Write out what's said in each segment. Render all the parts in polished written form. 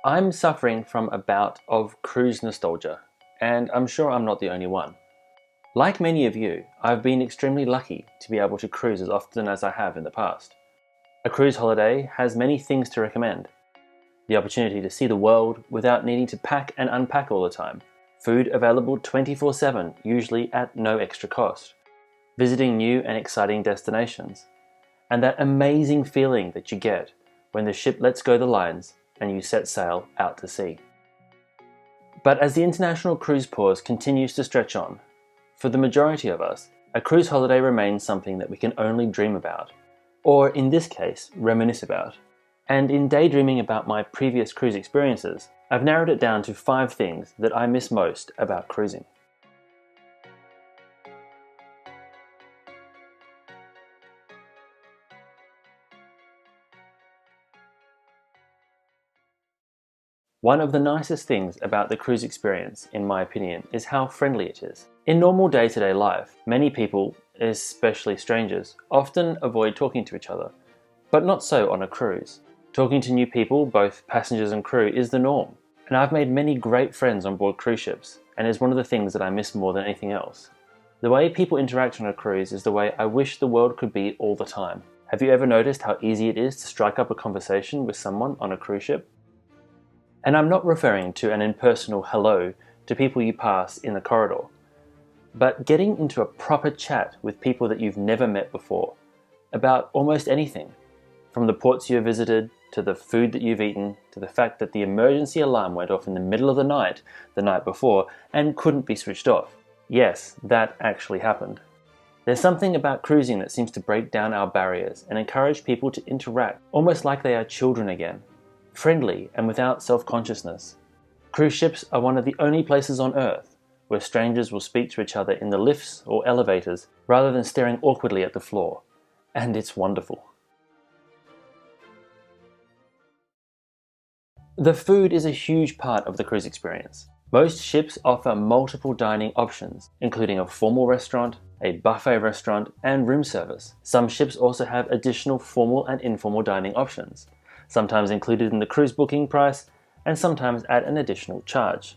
I'm suffering from a bout of cruise nostalgia, and I'm sure I'm not the only one. Like many of you, I've been extremely lucky to be able to cruise as often as I have in the past. A cruise holiday has many things to recommend. The opportunity to see the world without needing to pack and unpack all the time. Food available 24/7, usually at no extra cost. Visiting new and exciting destinations. And that amazing feeling that you get when the ship lets go the lines and you set sail out to sea. But as the international cruise pause continues to stretch on, for the majority of us, a cruise holiday remains something that we can only dream about, or in this case, reminisce about. And in daydreaming about my previous cruise experiences, I've narrowed it down to 5 things that I miss most about cruising. One of the nicest things about the cruise experience, in my opinion, is how friendly it is. In normal day-to-day life, many people, especially strangers, often avoid talking to each other, but not so on a cruise. Talking to new people, both passengers and crew, is the norm, and I've made many great friends on board cruise ships, and is one of the things that I miss more than anything else. The way people interact on a cruise is the way I wish the world could be all the time. Have you ever noticed how easy it is to strike up a conversation with someone on a cruise ship? And I'm not referring to an impersonal hello to people you pass in the corridor, but getting into a proper chat with people that you've never met before, about almost anything, from the ports you have visited, to the food that you've eaten, to the fact that the emergency alarm went off in the middle of the night before and couldn't be switched off. Yes, that actually happened. There's something about cruising that seems to break down our barriers and encourage people to interact almost like they are children again. Friendly and without self-consciousness. Cruise ships are one of the only places on Earth where strangers will speak to each other in the lifts or elevators rather than staring awkwardly at the floor. And it's wonderful. The food is a huge part of the cruise experience. Most ships offer multiple dining options, including a formal restaurant, a buffet restaurant, and room service. Some ships also have additional formal and informal dining options, sometimes included in the cruise booking price, and sometimes at an additional charge.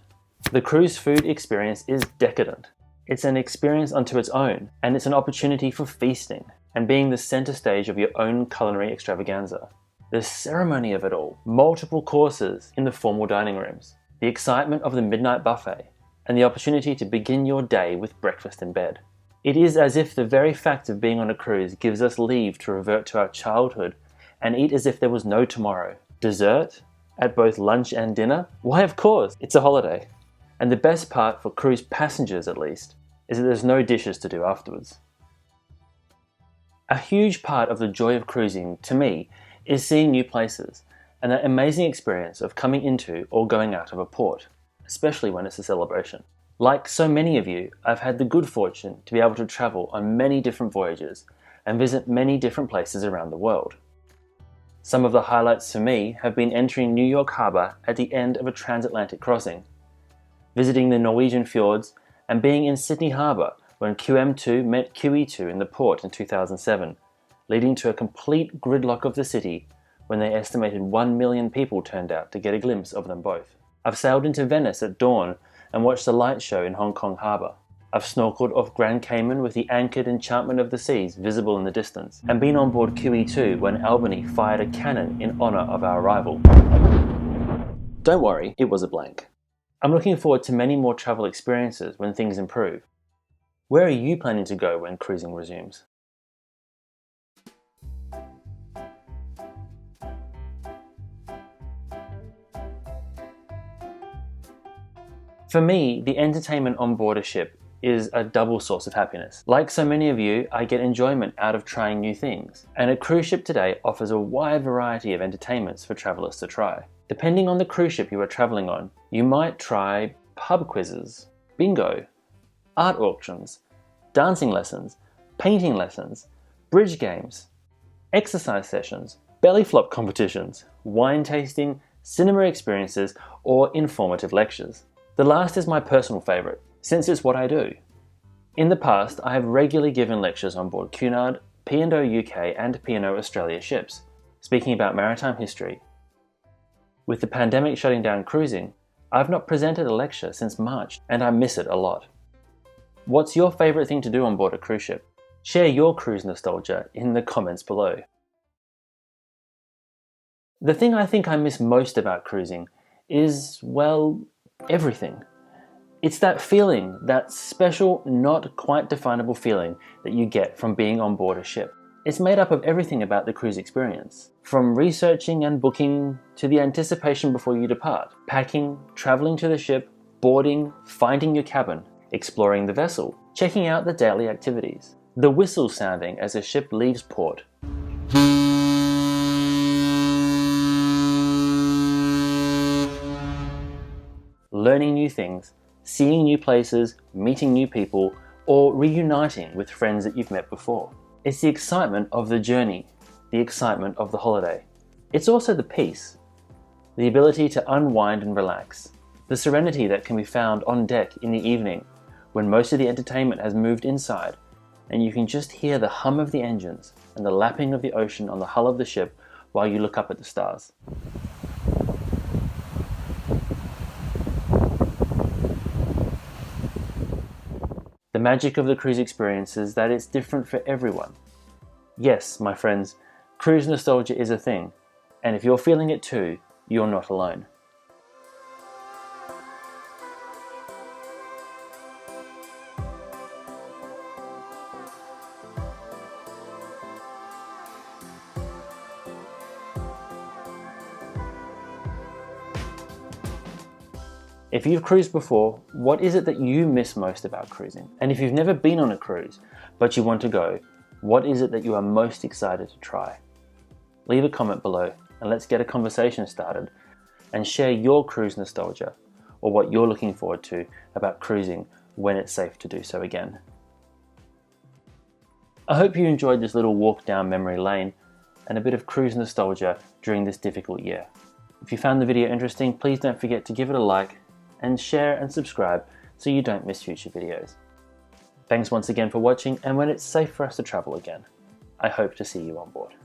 The cruise food experience is decadent. It's an experience unto its own, and it's an opportunity for feasting, and being the center stage of your own culinary extravaganza. The ceremony of it all, multiple courses in the formal dining rooms, the excitement of the midnight buffet, and the opportunity to begin your day with breakfast in bed. It is as if the very fact of being on a cruise gives us leave to revert to our childhood and eat as if there was no tomorrow. Dessert? At both lunch and dinner? Why, of course, it's a holiday. And the best part, for cruise passengers at least, is that there's no dishes to do afterwards. A huge part of the joy of cruising, to me, is seeing new places, and that amazing experience of coming into or going out of a port, especially when it's a celebration. Like so many of you, I've had the good fortune to be able to travel on many different voyages and visit many different places around the world. Some of the highlights for me have been entering New York Harbor at the end of a transatlantic crossing, visiting the Norwegian fjords, and being in Sydney Harbor when QM2 met QE2 in the port in 2007, leading to a complete gridlock of the city when they estimated 1 million people turned out to get a glimpse of them both. I've sailed into Venice at dawn and watched the light show in Hong Kong Harbor. I've snorkeled off Grand Cayman with the anchored enchantment of the seas visible in the distance, and been on board QE2 when Albany fired a cannon in honor of our arrival. Don't worry, it was a blank. I'm looking forward to many more travel experiences when things improve. Where are you planning to go when cruising resumes? For me, the entertainment on board a ship is a double source of happiness. Like so many of you, I get enjoyment out of trying new things, and a cruise ship today offers a wide variety of entertainments for travelers to try. Depending on the cruise ship you are traveling on, you might try pub quizzes, bingo, art auctions, dancing lessons, painting lessons, bridge games, exercise sessions, belly flop competitions, wine tasting, cinema experiences, or informative lectures. The last is my personal favourite, since it's what I do. In the past, I have regularly given lectures on board Cunard, P&O UK and P&O Australia ships, speaking about maritime history. With the pandemic shutting down cruising, I've not presented a lecture since March and I miss it a lot. What's your favourite thing to do on board a cruise ship? Share your cruise nostalgia in the comments below. The thing I think I miss most about cruising is, well, everything. It's that feeling, that special, not quite definable feeling that you get from being on board a ship. It's made up of everything about the cruise experience, from researching and booking to the anticipation before you depart, packing, traveling to the ship, boarding, finding your cabin, exploring the vessel, checking out the daily activities, the whistle sounding as a ship leaves port. Learning new things, seeing new places, meeting new people, or reuniting with friends that you've met before. It's the excitement of the journey, the excitement of the holiday. It's also the peace, the ability to unwind and relax, the serenity that can be found on deck in the evening when most of the entertainment has moved inside and you can just hear the hum of the engines and the lapping of the ocean on the hull of the ship while you look up at the stars. The magic of the cruise experience is that it's different for everyone. Yes, my friends, cruise nostalgia is a thing, and if you're feeling it too, you're not alone. If you've cruised before, what is it that you miss most about cruising? And if you've never been on a cruise, but you want to go, what is it that you are most excited to try? Leave a comment below and let's get a conversation started and share your cruise nostalgia or what you're looking forward to about cruising when it's safe to do so again. I hope you enjoyed this little walk down memory lane and a bit of cruise nostalgia during this difficult year. If you found the video interesting, please don't forget to give it a like and share and subscribe so you don't miss future videos. Thanks once again for watching, and when it's safe for us to travel again, I hope to see you on board.